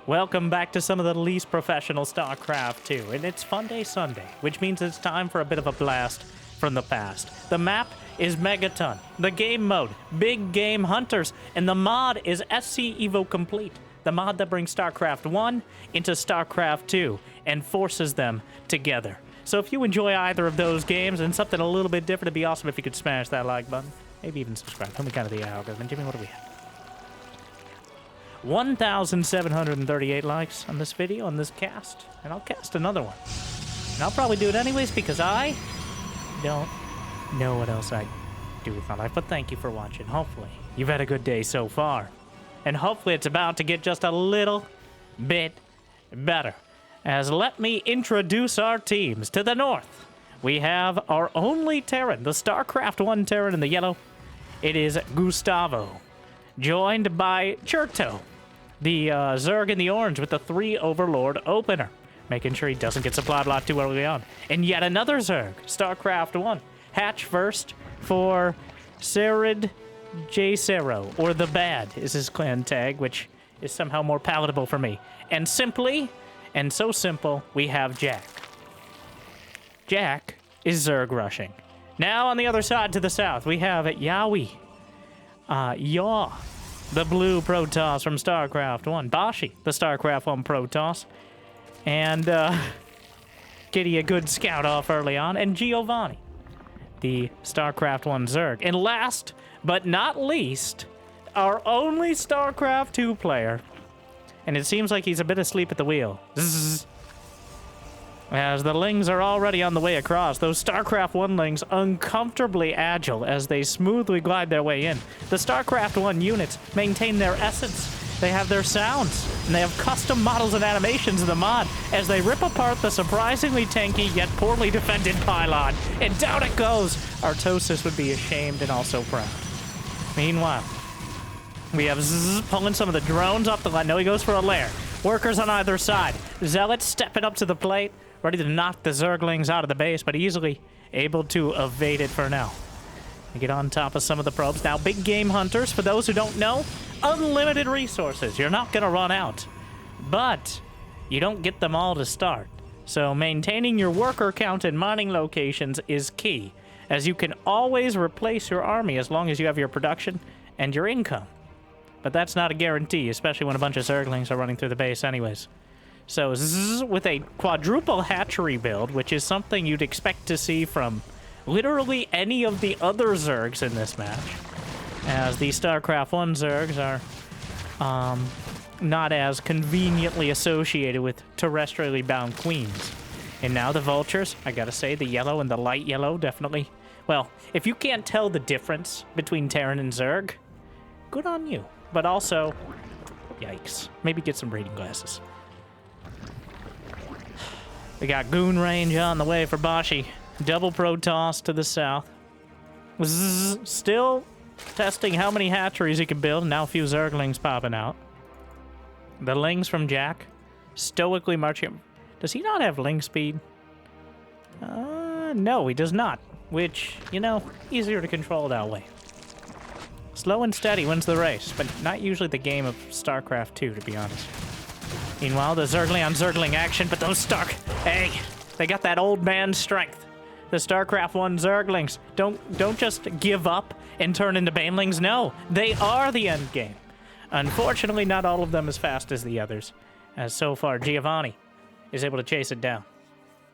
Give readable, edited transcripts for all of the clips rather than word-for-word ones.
Welcome back to some of the least professional Starcraft 2, and it's Fun Day Sunday, which means it's time for a bit of a blast from the past. The map is Megaton, the game mode, Big Game Hunters, and the mod is SC Evo Complete, the mod that brings Starcraft 1 into Starcraft 2 and forces them together. So if you enjoy either of those games and something a little bit different, it'd be awesome if you could smash that like button, maybe even subscribe. Tell me kind of the algorithm. Jimmy, what do we have? 1,738 likes on this video, on this cast, and I'll cast another one. And I'll probably do it anyways because I don't know what else I do with my life. But thank you for watching. Hopefully, you've had a good day so far. And hopefully it's about to get just a little bit better. As let me introduce our teams. To the north, we have our only Terran, the Starcraft 1 Terran in the yellow. It is Gustavo, joined by Cherto, the Zerg in the orange with the 3 Overlord opener, making sure he doesn't get supply blocked too early on. And yet another Zerg, Starcraft 1. Hatch first for Serid Jacero, or The Bad is his clan tag, which is somehow more palatable for me. And simply, and so simple, we have Jack. Jack is Zerg rushing. Now on the other side to the south, we have Yowie. Yaw, the blue Protoss from Starcraft 1. Bashi, the Starcraft 1 Protoss. And, getting a good scout off early on. And Giovanni, the Starcraft 1 Zerg. And last, but not least, our only Starcraft 2 player. And it seems like he's a bit asleep at the wheel. Zzz. As the Lings are already on the way across, those StarCraft 1 Lings uncomfortably agile as they smoothly glide their way in. The StarCraft 1 units maintain their essence. They have their sounds, and they have custom models and animations in the mod as they rip apart the surprisingly tanky yet poorly defended pylon. And down it goes! Artosis would be ashamed and also proud. Meanwhile, we have Zzz pulling some of the drones off the line. No, he goes for a lair. Workers on either side. Zealots stepping up to the plate, ready to knock the Zerglings out of the base, but easily able to evade it for now. We get on top of some of the probes. Now, Big Game Hunters, for those who don't know, unlimited resources. You're not going to run out, but you don't get them all to start. So maintaining your worker count and mining locations is key, as you can always replace your army as long as you have your production and your income. But that's not a guarantee, especially when a bunch of Zerglings are running through the base anyways. So Zzz, with a quadruple hatchery build, which is something you'd expect to see from literally any of the other Zergs in this match, as the StarCraft 1 Zergs are not as conveniently associated with terrestrially bound queens. And now the Vultures, I gotta say, the yellow and the light yellow definitely. Well, if you can't tell the difference between Terran and Zerg, good on you. But also, yikes. Maybe get some reading glasses. We got Goon Range on the way for Bashi. Double Protoss to the south. Zzz, still testing how many hatcheries he can build. Now a few Zerglings popping out. The Lings from Jack. Stoically marching. Does he not have Ling speed? No, he does not. Which, you know, easier to control that way. Slow and steady wins the race, but not usually the game of StarCraft 2, to be honest. Meanwhile, the Zergling on Zergling action, but those hey, they got that old man strength. The StarCraft 1 Zerglings don't just give up and turn into Banelings. No, they are the end game. Unfortunately, not all of them as fast as the others, as so far Giovanni is able to chase it down.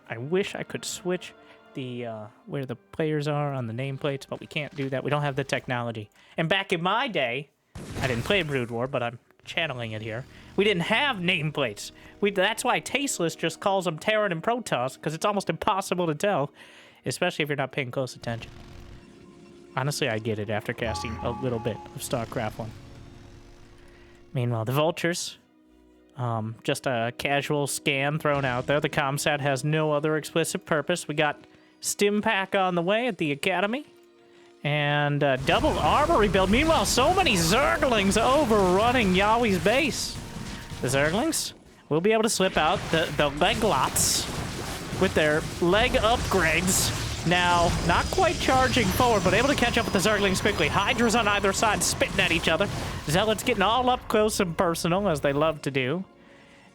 I wish I could switch the where the players are on the nameplates, but we can't do that. We don't have the technology. And back in my day, I didn't play Brood War, but I'm channeling it here. We didn't have nameplates. That's why Tasteless just calls them Terran and Protoss, because it's almost impossible to tell, especially if you're not paying close attention. Honestly, I get it after casting a little bit of StarCraft 1. Meanwhile, the Vultures, just a casual scan thrown out there. The ComSat has no other explicit purpose. We got Stim Pack on the way at the Academy. And double armor rebuild. Meanwhile, so many Zerglings overrunning Yowie's base. The Zerglings will be able to slip out the leg lots with their leg upgrades. Now, not quite charging forward, but able to catch up with the Zerglings quickly. Hydras on either side spitting at each other. Zealots getting all up close and personal, as they love to do.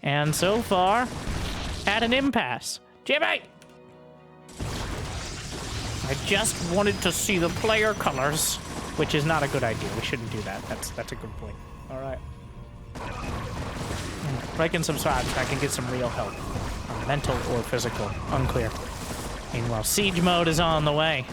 And so far, at an impasse. Jimmy! I just wanted to see the player colors, which is not a good idea. We shouldn't do that. That's a good point. All right. Breaking some swords so I can get some real help. Mental or physical. Unclear. Meanwhile, siege mode is on the way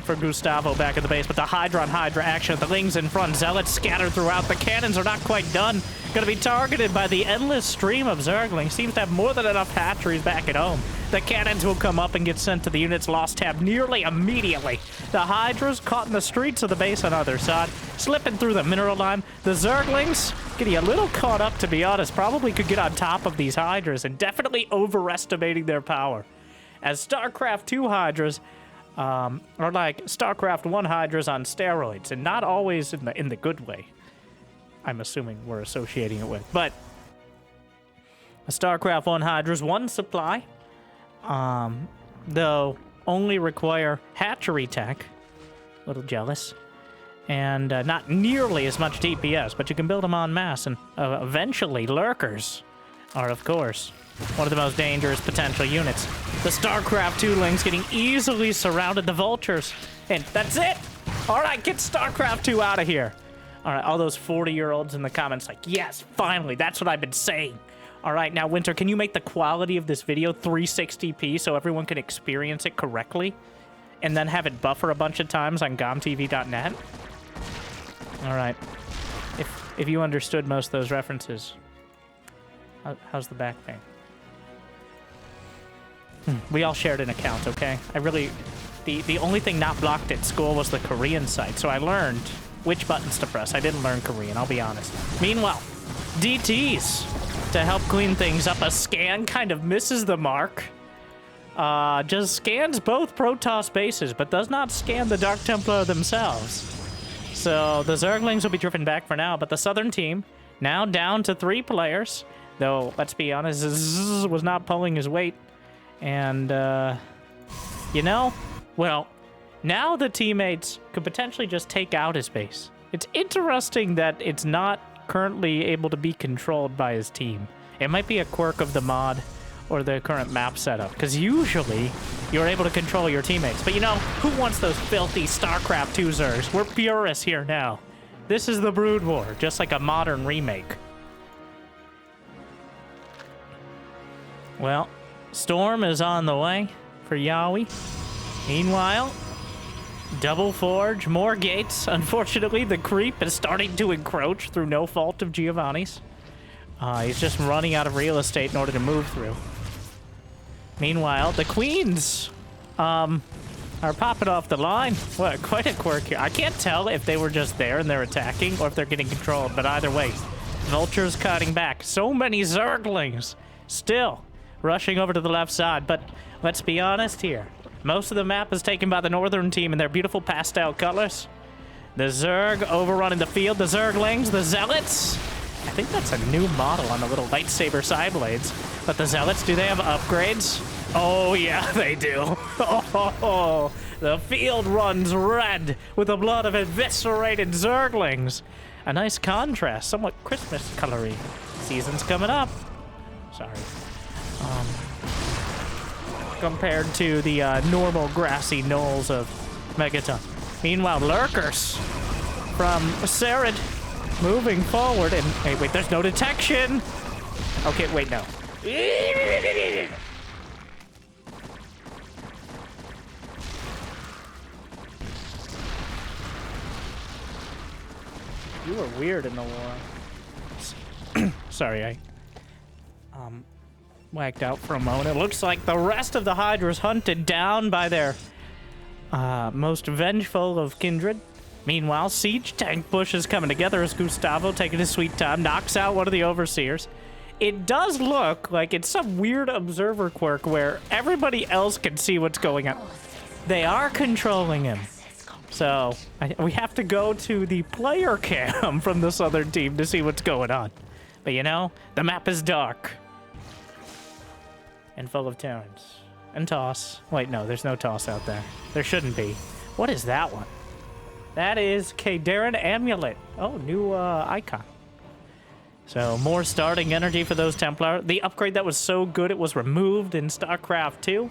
for Gustavo back at the base, but the Hydra on Hydra action, the Lings in front, Zealots scattered throughout. The cannons are not quite done. Gonna be targeted by the endless stream of Zerglings. Seems to have more than enough hatcheries back at home. The cannons will come up and get sent to the unit's lost tab nearly immediately. The Hydras caught in the streets of the base on either side, slipping through the mineral line. The Zerglings getting a little caught up, to be honest. Probably could get on top of these Hydras and definitely overestimating their power. As StarCraft 2 Hydras are like StarCraft 1 Hydras on steroids, and not always in the good way. I'm assuming we're associating it with. But a StarCraft 1 Hydra's one supply, though only require hatchery tech. A little jealous. And not nearly as much DPS, but you can build them en masse. And eventually, lurkers are, of course, one of the most dangerous potential units. The StarCraft 2 Lings getting easily surrounded. The Vultures. And that's it! Alright, get StarCraft 2 out of here. Alright, all those 40-year-olds in the comments like, yes, finally, that's what I've been saying. Alright, now, Winter, can you make the quality of this video 360p so everyone can experience it correctly? And then have it buffer a bunch of times on gomtv.net? Alright. If you understood most of those references, how's the back pain? We all shared an account, okay? The only thing not blocked at school was the Korean site, so I learned which buttons to press. I didn't learn Korean, I'll be honest. Meanwhile, DTs to help clean things up. A scan kind of misses the mark. Just scans both Protoss bases, but does not scan the Dark Templar themselves. So the Zerglings will be driven back for now, but the Southern team now down to 3 players. Though, let's be honest, Zzz was not pulling his weight. And, you know, well, now the teammates could potentially just take out his base. It's interesting that it's not currently able to be controlled by his team. It might be a quirk of the mod or the current map setup, because usually you're able to control your teammates. But you know, who wants those filthy StarCraft 2 Zers? We're purists here now. This is the Brood War, just like a modern remake. Well, Storm is on the way for Yowie. Meanwhile, Double Forge, more gates. Unfortunately, the creep is starting to encroach through no fault of Giovanni's. He's just running out of real estate in order to move through. Meanwhile, the Queens are popping off the line. What, quite a quirk here. I can't tell if they were just there and they're attacking or if they're getting controlled, but either way, Vultures cutting back. So many Zerglings still rushing over to the left side, but let's be honest here. Most of the map is taken by the Northern team in their beautiful pastel colors. The Zerg overrunning the field, the Zerglings, the Zealots. I think that's a new model on the little lightsaber side blades. But the Zealots, do they have upgrades? Oh, yeah, they do. Oh, the field runs red with the blood of eviscerated Zerglings. A nice contrast, somewhat Christmas colory. Season's coming up. Sorry. Compared to the normal grassy knolls of Megaton. Meanwhile, lurkers from Sarid moving forward, and hey, wait, there's no detection. Okay, wait, no. You were weird in the war. Sorry, I whacked out for a moment. It looks like the rest of the Hydras hunted down by their most vengeful of kindred. Meanwhile, siege tank push is coming together as Gustavo, taking his sweet time, knocks out one of the overseers. It does look like it's some weird observer quirk where everybody else can see what's going on. They are controlling him. So we have to go to the player cam from the Southern team to see what's going on. But you know, the map is dark. And full of Terrans. And Toss. Wait, no, there's no Toss out there. There shouldn't be. What is that one? . That is Kadarin Amulet. Oh, new icon. So more starting energy for those Templar. The upgrade that was so good it was removed in StarCraft 2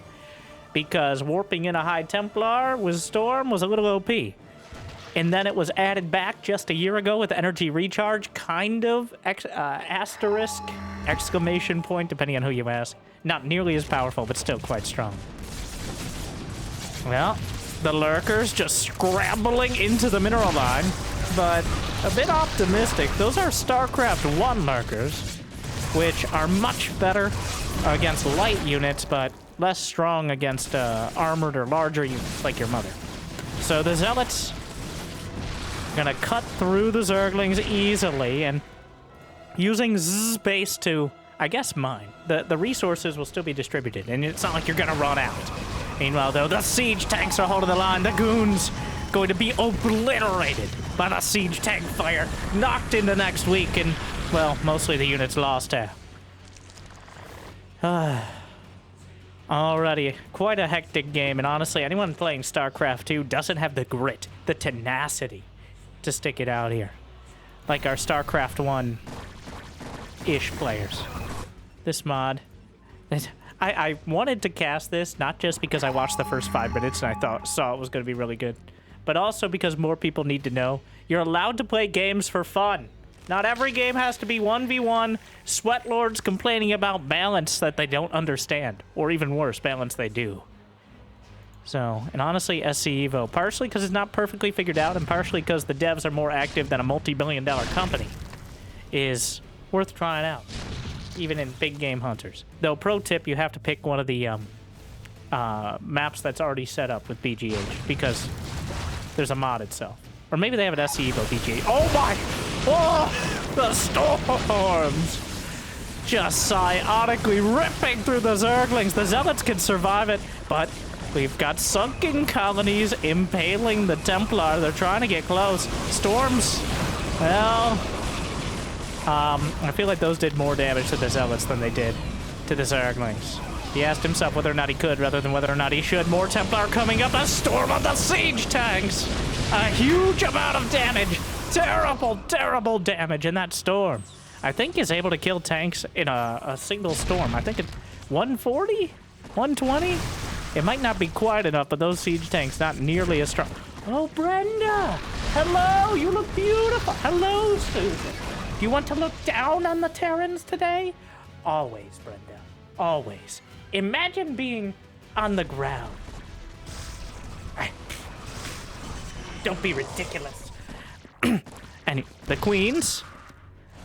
because warping in a High Templar with Storm was a little OP. And then it was added back just a year ago with energy recharge, kind of, asterisk, exclamation point, depending on who you ask. Not nearly as powerful, but still quite strong. Well, the Lurkers just scrambling into the mineral line, but a bit optimistic. Those are StarCraft 1 Lurkers, which are much better against light units, but less strong against armored or larger units like your mother. So the Zealots gonna cut through the Zerglings easily, and using space to, I guess, mine. The resources will still be distributed, and it's not like you're gonna run out. Meanwhile, though, the siege tanks are holding the line. The goons going to be obliterated by the siege tank fire, knocked into next week, and, well, mostly the units lost half. Alrighty, quite a hectic game, and honestly, anyone playing StarCraft 2 doesn't have the grit, the tenacity to stick it out here. Like our StarCraft 1-ish players. This mod, I wanted to cast this, not just because I watched the first 5 minutes and I saw it was going to be really good, but also because more people need to know you're allowed to play games for fun. Not every game has to be 1v1, sweat lords complaining about balance that they don't understand, or even worse, balance they do. So, and honestly, SC Evo, partially because it's not perfectly figured out, and partially because the devs are more active than a multi-billion-dollar company, is worth trying out, even in big game hunters. Though, pro tip, you have to pick one of the maps that's already set up with BGH, because there's a mod itself. Or maybe they have an SC Evo BGH. Oh my! Oh! The storms! Just psionically ripping through the Zerglings. The Zealots can survive it, but we've got sunken colonies impaling the Templar. They're trying to get close. Storms, well, I feel like those did more damage to the Zealots than they did to the Zerglings. He asked himself whether or not he could, rather than whether or not he should. More Templar coming up. A storm on the siege tanks. A huge amount of damage. Terrible, terrible damage in that storm. I think is able to kill tanks in a single storm. I think it's 140? 120? It might not be quite enough, but those siege tanks not nearly as strong. Oh, Brenda! Hello, you look beautiful. Hello, Susan. Do you want to look down on the Terrans today? Always, Brenda. Always. Imagine being on the ground. Don't be ridiculous. And the Queens,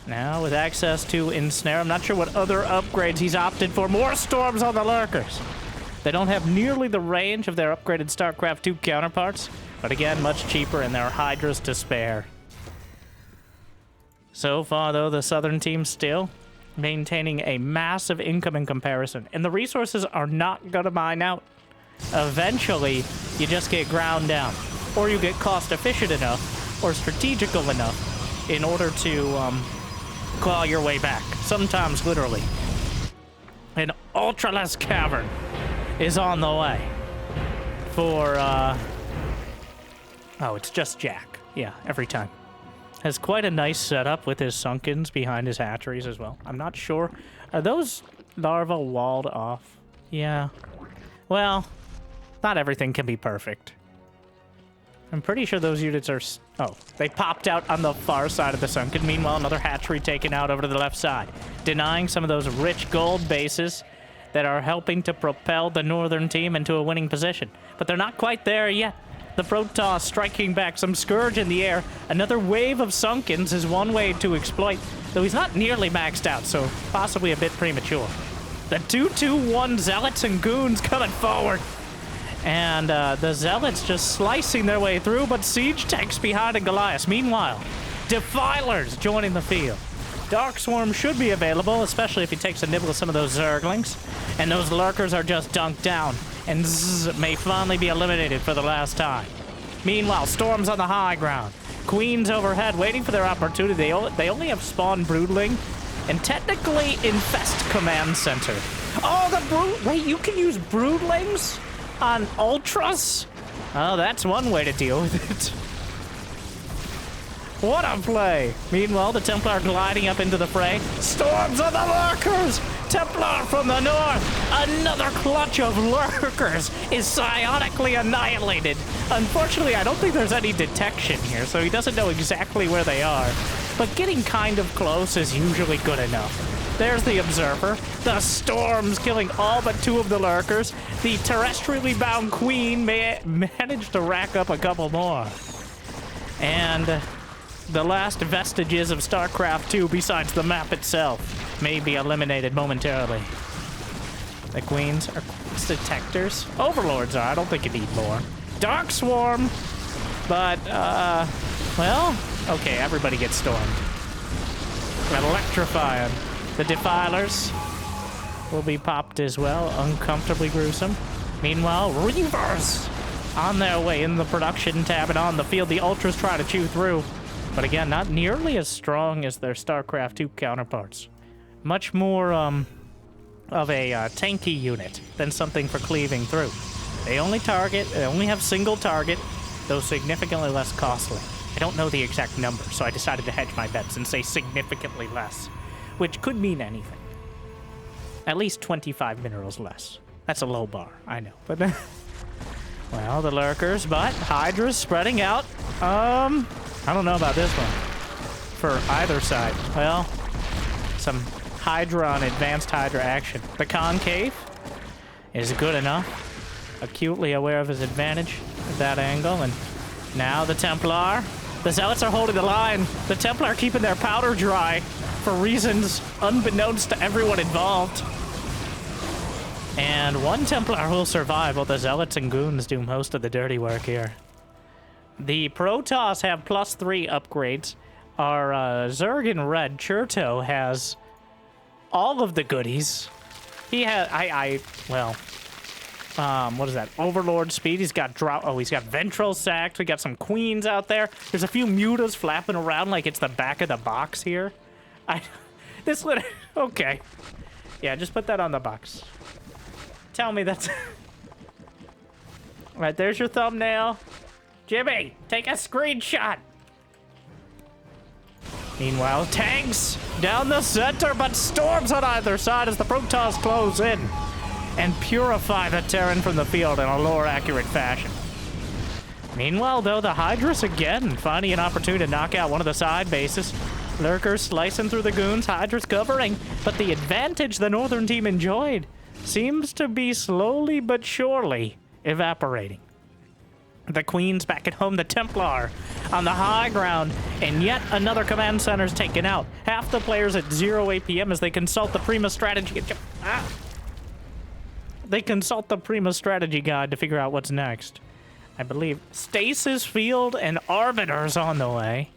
now with access to Ensnare. I'm not sure what other upgrades he's opted for. More storms on the Lurkers. They don't have nearly the range of their upgraded StarCraft 2 counterparts, but again, much cheaper, and there are Hydras to spare. So far, though, the Southern team still maintaining a massive income in comparison, and the resources are not going to mine out. Eventually, you just get ground down, or you get cost-efficient enough, or strategical enough, in order to claw your way back, sometimes literally. An ultra-less cavern is on the way for, oh, it's just Jack. Yeah, every time. Has quite a nice setup with his sunkens behind his hatcheries as well. I'm not sure. Are those larvae walled off? Yeah. Well, not everything can be perfect. I'm pretty sure those units are... Oh, they popped out on the far side of the sunken. Meanwhile, another hatchery taken out over to the left side, denying some of those rich gold bases that are helping to propel the northern team into a winning position. But they're not quite there yet. The Protoss striking back, some Scourge in the air. Another wave of Sunkens is one way to exploit, though he's not nearly maxed out, so possibly a bit premature. The 2-2-1 Zealots and Goons coming forward. And the Zealots just slicing their way through, but Siege tanks behind a Goliath. Meanwhile, Defilers joining the field. Dark Swarm should be available, especially if he takes a nibble of some of those Zerglings. And those Lurkers are just dunked down, and may finally be eliminated for the last time. Meanwhile, Storm's on the high ground. Queens overhead, waiting for their opportunity. They only have Spawn Broodling, and technically Infest Command Center. Oh, the Brood... Wait, you can use Broodlings on Ultras? Oh, that's one way to deal with it. What a play! Meanwhile, the Templar gliding up into the fray. Storms of the Lurkers! Templar from the north! Another clutch of Lurkers is psionically annihilated. Unfortunately, I don't think there's any detection here, so he doesn't know exactly where they are. But getting kind of close is usually good enough. There's the Observer. The Storms killing all but 2 of the Lurkers. The terrestrially bound Queen managed to rack up a couple more. And the last vestiges of Starcraft 2 besides the map itself may be eliminated momentarily. The Queens are detectors. Overlords are. I don't think you need more. Dark Swarm. But, well, okay, everybody gets stormed. Electrifying. The Defilers will be popped as well. Uncomfortably gruesome. Meanwhile, Reavers on their way in the production tab and on the field. The Ultras try to chew through. But again, not nearly as strong as their StarCraft 2 counterparts. Much more of a tanky unit than something for cleaving through. They only have single target, though significantly less costly. I don't know the exact number, so I decided to hedge my bets and say significantly less, which could mean anything. At least 25 minerals less. That's a low bar, I know. But well, the Lurkers, but Hydra's spreading out. I don't know about this one. For either side. Well, some Hydra on advanced Hydra action. The Concave is good enough. Acutely aware of his advantage at that angle. And now the Templar. The Zealots are holding the line. The Templar keeping their powder dry for reasons unbeknownst to everyone involved. And one Templar will survive while the Zealots and Goons do most of the dirty work here. The Protoss have +3 upgrades. Our Zerg in red, Churto, has all of the goodies. He has, well, what is that? Overlord speed. He's got he's got Ventral Sacs. We got some Queens out there. There's a few Mutas flapping around like it's the back of the box here. Okay. Yeah, just put that on the box. Tell me that's... All right, there's your thumbnail. Jimmy, take a screenshot. Meanwhile, tanks down the center, but storms on either side as the Protoss close in and purify the Terran from the field in a lore-accurate fashion. Meanwhile, though, the Hydras again finding an opportunity to knock out one of the side bases. Lurkers slicing through the Goons, Hydras covering, but the advantage the Northern team enjoyed seems to be slowly but surely evaporating. The Queen's back at home, the Templar on the high ground, and yet another command center's taken out. Half the players at 0 APM as they consult the Prima strategy. They consult the Prima strategy guide to figure out what's next. I believe Stasis Field and Arbiter's on the way.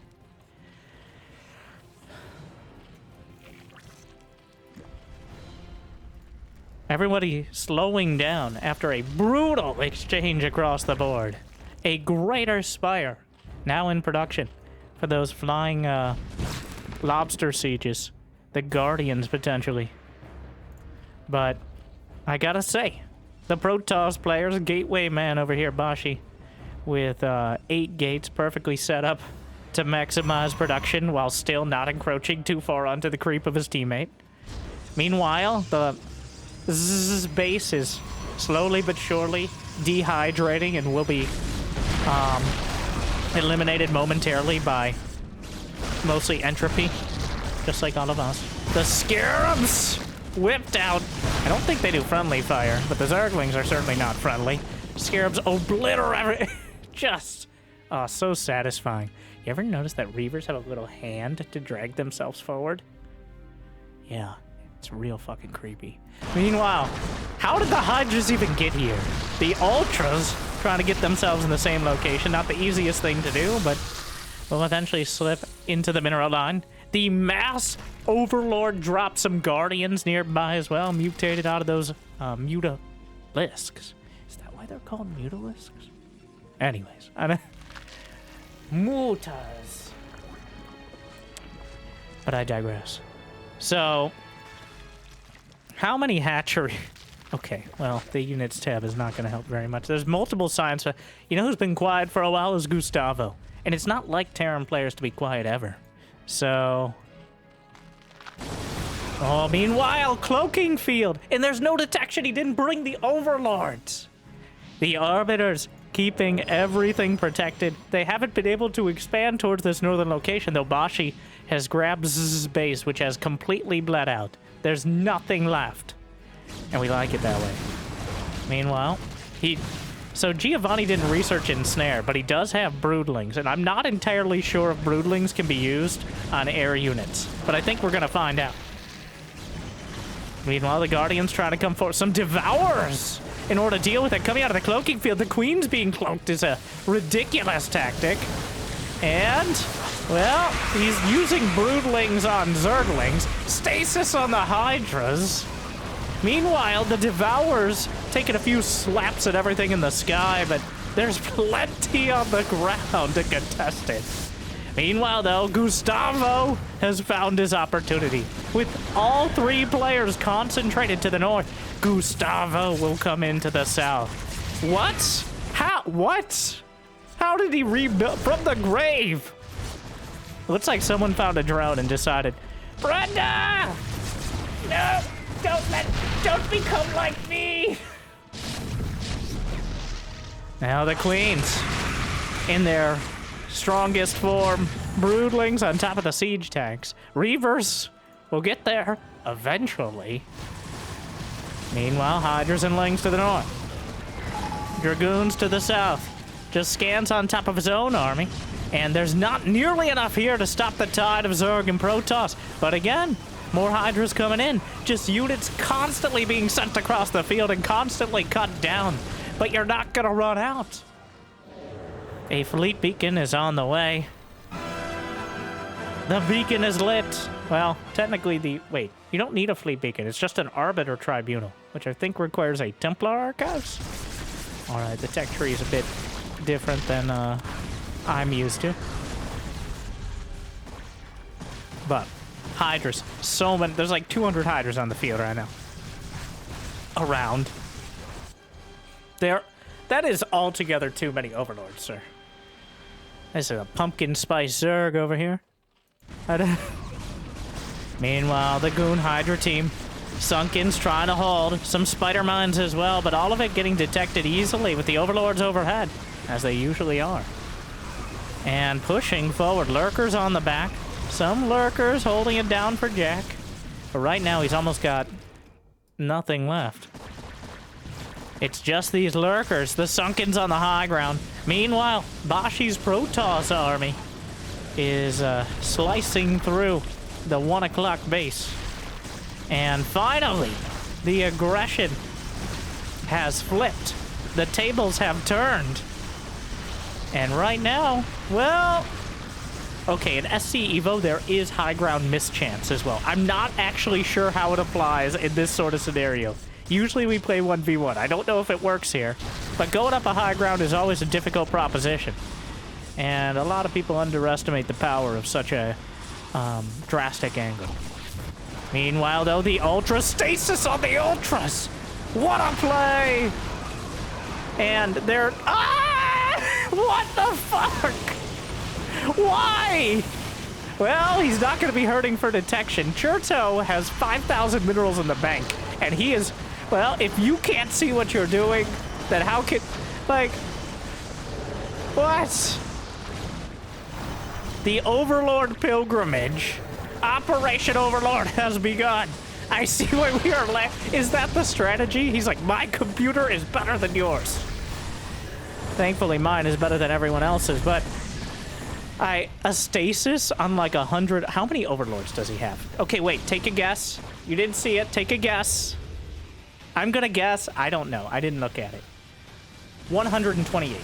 Everybody slowing down after a brutal exchange across the board. A Greater Spire, now in production for those flying lobster sieges. The Guardians, potentially. But I gotta say, the Protoss players, Gateway Man over here, Bashi, with 8 gates perfectly set up to maximize production while still not encroaching too far onto the creep of his teammate. Meanwhile, the base is slowly but surely dehydrating and will be eliminated momentarily by mostly entropy, just like all of us. The Scarabs whipped out. I don't think they do friendly fire, but the Zerglings are certainly not friendly. Scarabs obliterate. Just, so satisfying. You ever notice that Reavers have a little hand to drag themselves forward? Yeah, it's real fucking creepy. Meanwhile, how did the Hydras even get here? The Ultras trying to get themselves in the same location. Not the easiest thing to do, but will eventually slip into the mineral line. The Mass Overlord dropped some Guardians nearby as well, mutated out of those Mutalisks. Is that why they're called Mutalisks? Anyways, Mutas. But I digress. So, how many hatchery? Okay, well, the units tab is not going to help very much. There's multiple signs. You know who's been quiet for a while is Gustavo. And it's not like Terran players to be quiet ever. So... Oh, meanwhile, cloaking field. And there's no detection. He didn't bring the overlords. The arbiters keeping everything protected. They haven't been able to expand towards this northern location, though Bashi has grabbed Zz's base, which has completely bled out. There's nothing left. And we like it that way. Meanwhile, so Giovanni didn't research Ensnare, but he does have Broodlings, and I'm not entirely sure if Broodlings can be used on air units, but I think we're gonna find out. Meanwhile, the Guardians trying to come forward. Some Devourers in order to deal with it. Coming out of the cloaking field, the Queen's being cloaked is a ridiculous tactic. And, well, he's using Broodlings on Zerglings. Stasis on the Hydras. Meanwhile, the Devourers taking a few slaps at everything in the sky, but there's plenty on the ground to contest it. Meanwhile, though, Gustavo has found his opportunity. With all three players concentrated to the north, Gustavo will come into the south. What? How? What? How did he rebuild from the grave? Looks like someone found a drone and decided, Brenda! No! Don't become like me! Now the Queens, in their strongest form, Broodlings on top of the siege tanks. Reavers will get there eventually. Meanwhile, Hydras and Lings to the north. Dragoons to the south. Just scans on top of his own army. And there's not nearly enough here to stop the tide of Zerg and Protoss. But again, more Hydras coming in. Just units constantly being sent across the field and constantly cut down. But you're not gonna run out. A fleet beacon is on the way. The beacon is lit. Well, technically wait, you don't need a fleet beacon. It's just an Arbiter Tribunal, which I think requires a Templar Archives. All right, the tech tree is a bit different than I'm used to. But Hydras, so many, there's like 200 Hydras on the field right now. Around. That is altogether too many Overlords, sir. This is a pumpkin spice Zerg over here. Meanwhile, the Goon Hydra team, Sunken's trying to hold. Some Spider Mines as well, but all of it getting detected easily with the Overlords overhead, as they usually are. And pushing forward, Lurkers on the back. Some Lurkers holding it down for Jack. But right now, he's almost got nothing left. It's just these Lurkers, the Sunken's on the high ground. Meanwhile, Bashi's Protoss army is slicing through the 1 o'clock base. And finally, the aggression has flipped. The tables have turned. And right now, well, okay, in SC Evo, there is high ground mischance as well. I'm not actually sure how it applies in this sort of scenario. Usually we play 1v1. I don't know if it works here, but going up a high ground is always a difficult proposition. And a lot of people underestimate the power of such a drastic angle. Meanwhile, though, the Ultra Stasis on the Ultras! What a play! And they're... Ah! What the fuck? Why? Well, he's not going to be hurting for detection. Cherto has 5,000 minerals in the bank, and he is... Well, if you can't see what you're doing, then how can... Like... What? The Overlord Pilgrimage. Operation Overlord has begun. I see why we are Is that the strategy? He's like, my computer is better than yours. Thankfully, mine is better than everyone else's, but... A stasis on like 100... How many Overlords does he have? Okay, wait, take a guess. You didn't see it. Take a guess. I'm gonna guess. I don't know. I didn't look at it. 128.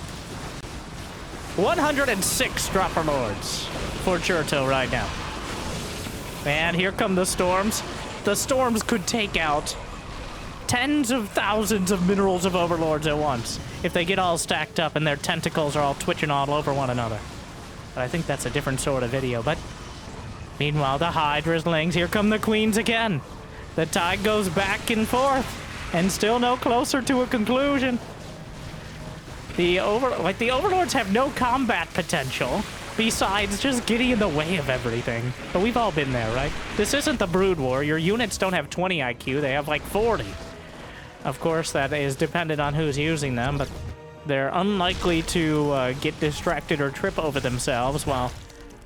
106 Dropper Lords for Cherto right now. And here come the storms. The storms could take out tens of thousands of minerals of Overlords at once if they get all stacked up and their tentacles are all twitching all over one another. But I think that's a different sort of video. But meanwhile, the Hydraslings, here come the Queens again. The tide goes back and forth, and still no closer to a conclusion. The Overlords have no combat potential besides just getting in the way of everything. But we've all been there, right? This isn't the Brood War. Your units don't have 20 IQ. They have like 40. Of course, that is dependent on who's using them, but they're unlikely to get distracted or trip over themselves while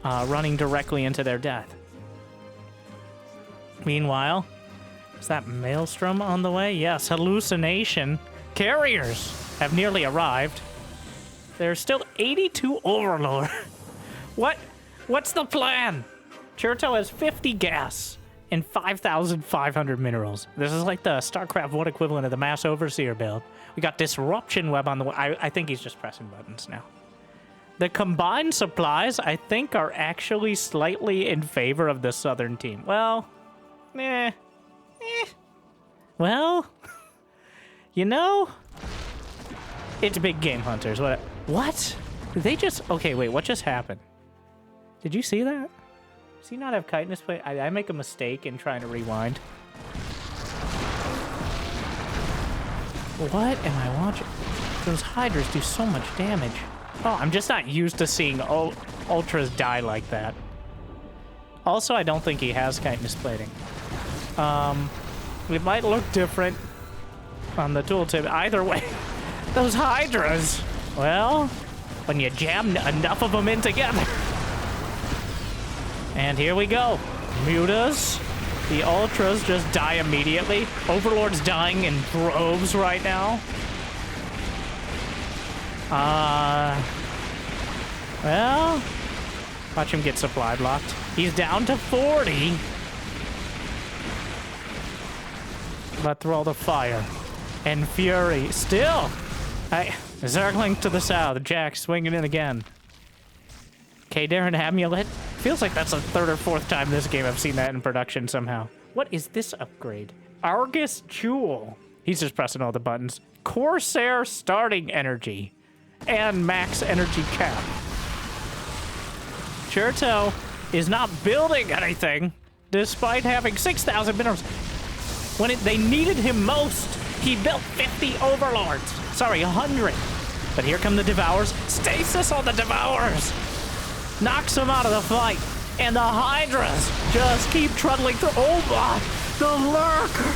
running directly into their death. Meanwhile, is that Maelstrom on the way? Yes, hallucination. Carriers have nearly arrived. There's still 82 Overlord. What's the plan? Cherto has 50 gas and 5,500 minerals. This is like the StarCraft 1 equivalent of the Mass Overseer build. We got Disruption Web on the way. I think he's just pressing buttons now. The combined supplies, I think, are actually slightly in favor of the Southern team. Well, Well, you know, it's big game hunters. What? Did they just... Okay, wait, what just happened? Did you see that? Does he not have chitinous plate? I make a mistake in trying to rewind. What am I watching? Those Hydras do so much damage. Oh, I'm just not used to seeing Ultras die like that. Also, I don't think he has chitinous plating. It might look different on the tooltip. Either way, those Hydras, well, when you jam enough of them in together. And here we go. Mutas. The Ultras just die immediately. Overlord's dying in droves right now. Well, watch him get supply blocked. He's down to 40. But through all the fire and fury, still, circling to the south. Jack swinging in again. Okay, Darren Amulet. Feels like that's the third or fourth time this game I've seen that in production somehow. What is this upgrade? Argus Jewel. He's just pressing all the buttons. Corsair starting energy and max energy cap. Cherto is not building anything despite having 6,000 minerals. When they needed him most, he built 50 Overlords. Sorry, 100. But here come the Devours. Stasis on the Devours. Knocks him out of the fight. And the Hydras just keep trundling through. Oh my, the Lurker.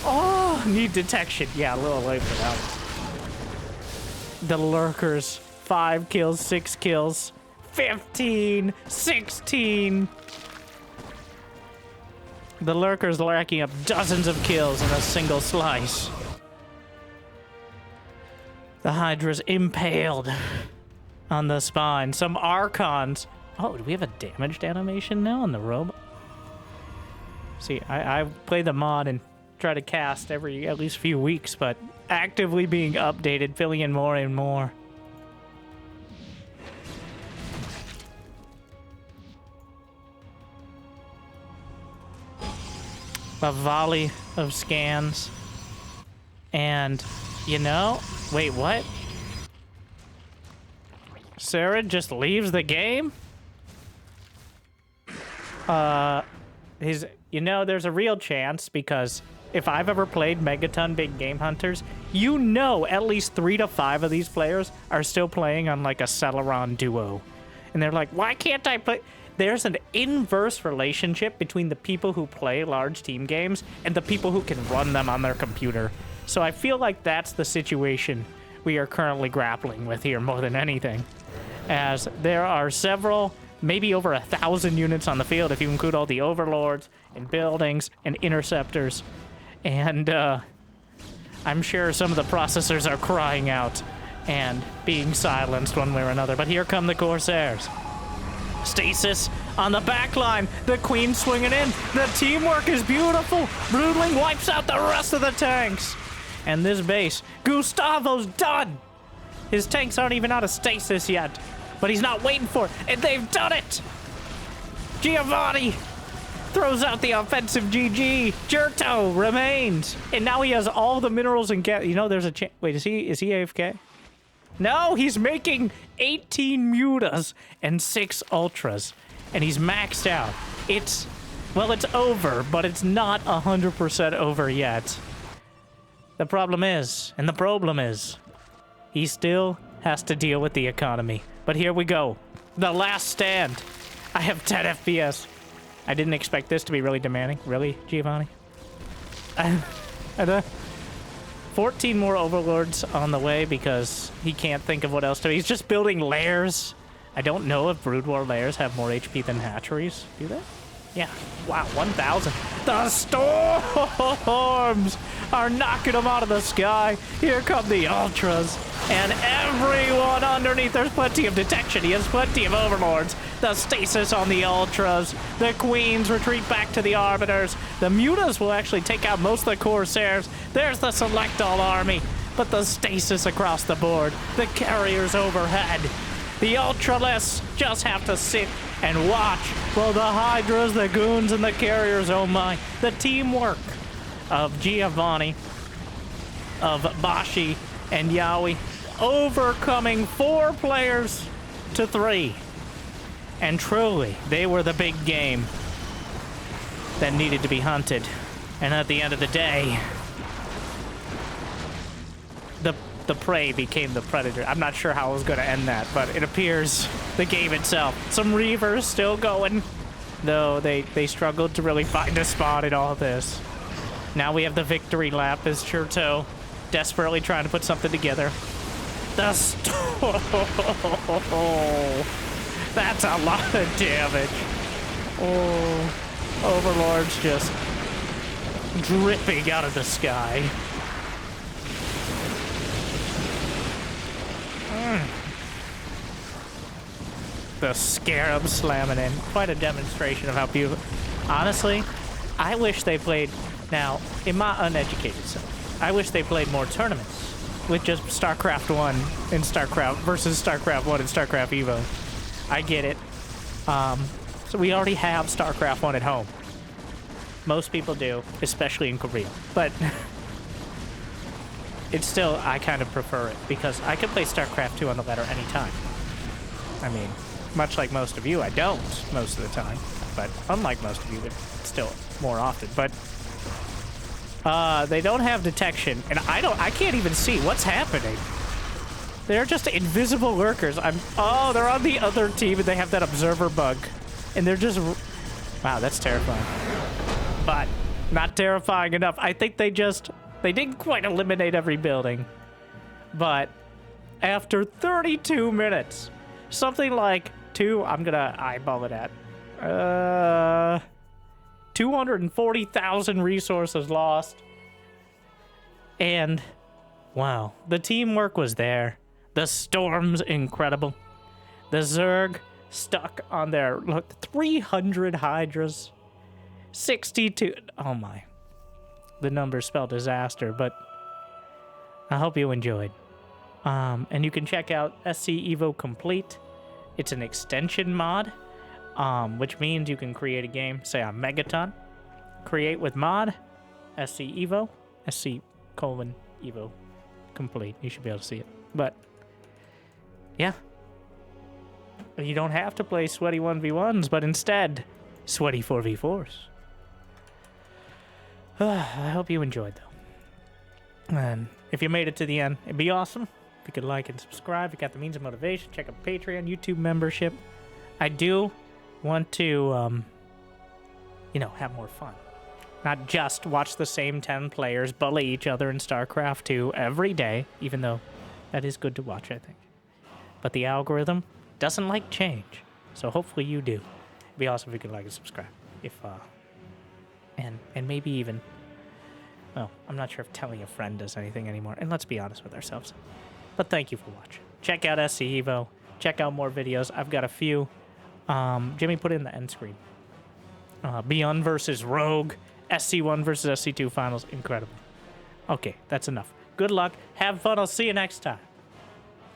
Oh, need detection. Yeah, a little late for that one. The Lurkers, 5 kills, 6 kills, 15, 16. The Lurkers racking up dozens of kills in a single slice. The Hydra's impaled on the spine. Some Archons. Oh, do we have a damaged animation now on the robot? See, I play the mod and try to cast every at least few weeks, but actively being updated, filling in more and more. A volley of scans. And, you know, wait, what? Sarah just leaves the game? You know, there's a real chance, because if I've ever played Megaton Big Game Hunters, you know at least 3 to 5 of these players are still playing on like a Celeron duo. And they're like, why can't I play? There's an inverse relationship between the people who play large team games and the people who can run them on their computer. So I feel like that's the situation we are currently grappling with here more than anything. As there are several, maybe over 1,000 units on the field if you include all the Overlords and buildings and interceptors. And I'm sure some of the processors are crying out and being silenced one way or another. But here come the Corsairs. Stasis on the back line. The Queen swinging in. The teamwork is beautiful. Broodling wipes out the rest of the tanks. And this base, Gustavo's done. His tanks aren't even out of stasis yet. But he's not waiting for it. And they've done it. Giovanni throws out the offensive GG. Cherto remains. And now he has all the minerals and gas. You know, there's a chance. Wait, is he AFK? No, he's making 18 mutas and 6 ultras, and he's maxed out. It's over, but it's not 100% over yet. The problem is, He still has to deal with the economy. But here we go. The last stand. I have 10 FPS. I didn't expect this to be really demanding. Really, Giovanni? 14 more overlords on the way because he can't think of what else to do. He's just building lairs. I don't know if Brood War lairs have more HP than hatcheries. Do they? Yeah. Wow, 1,000. The storms are knocking them out of the sky. Here come the ultras. And everyone underneath. There's plenty of detection. He has plenty of overlords. The stasis on the ultras. The queens retreat back to the arbiters. The mutas will actually take out most of the corsairs. There's the select all army. But the stasis across the board. The carriers overhead. The ultralists just have to sit and watch while the hydras, the goons, and the carriers, oh my. The teamwork of Giovanni, of Bashi, and Yaoi overcoming 4 players to 3. And truly, they were the big game that needed to be hunted. And at the end of the day, the prey became the predator. I'm not sure how I was going to end that, but it appears the game itself. Some Reavers still going, though they struggled to really find a spot in all this. Now we have the victory lap as Cherto desperately trying to put something together. The storm. That's a lot of damage. Oh, overlords just dripping out of the sky. The scarab slamming in. Quite a demonstration of how beautiful. Honestly, I wish they played, now, in my uneducated self, I wish they played more tournaments with just StarCraft 1 and StarCraft versus StarCraft 1 and StarCraft Evo. I get it. So we already have StarCraft 1 at home. Most people do, especially in Korea. But it's still, I kind of prefer it because I can play StarCraft 2 on the ladder anytime. I mean, much like most of you, I don't most of the time. But unlike most of you, but still more often. But they don't have detection, and I can't even see what's happening. They're just invisible lurkers. Oh, they're on the other team, and they have that observer bug. And they're just, wow, that's terrifying. But not terrifying enough. I think they didn't quite eliminate every building. But after 32 minutes, something like I'm gonna eyeball it at, 240,000 resources lost. And wow, the teamwork was there. The storm's incredible. The Zerg stuck on their, look, 300 hydras. 62, oh my. The numbers spell disaster, but I hope you enjoyed. And you can check out SC Evo Complete. It's an extension mod, which means you can create a game, say on Megaton, create with mod, SC Evo, SC:(Evo Complete. You should be able to see it. But yeah, you don't have to play sweaty 1v1s, but instead, sweaty 4v4s. I hope you enjoyed, though. And if you made it to the end, it'd be awesome if you could like and subscribe. If you got the means of motivation, check out Patreon, YouTube membership. I do want to, have more fun. Not just watch the same 10 players bully each other in StarCraft 2 every day, even though that is good to watch, I think. But the algorithm doesn't like change, so hopefully you do. It'd be awesome if you could like and subscribe. And maybe even, well, I'm not sure if telling a friend does anything anymore, and let's be honest with ourselves. But thank you for watching. Check out SC Evo. Check out more videos. I've got a few. Jimmy put in the end screen. Beyond versus Rogue. SC1 versus SC2 finals. Incredible. Okay, that's enough. Good luck. Have fun. I'll see you next time.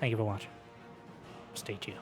Thank you for watching. Stay chill.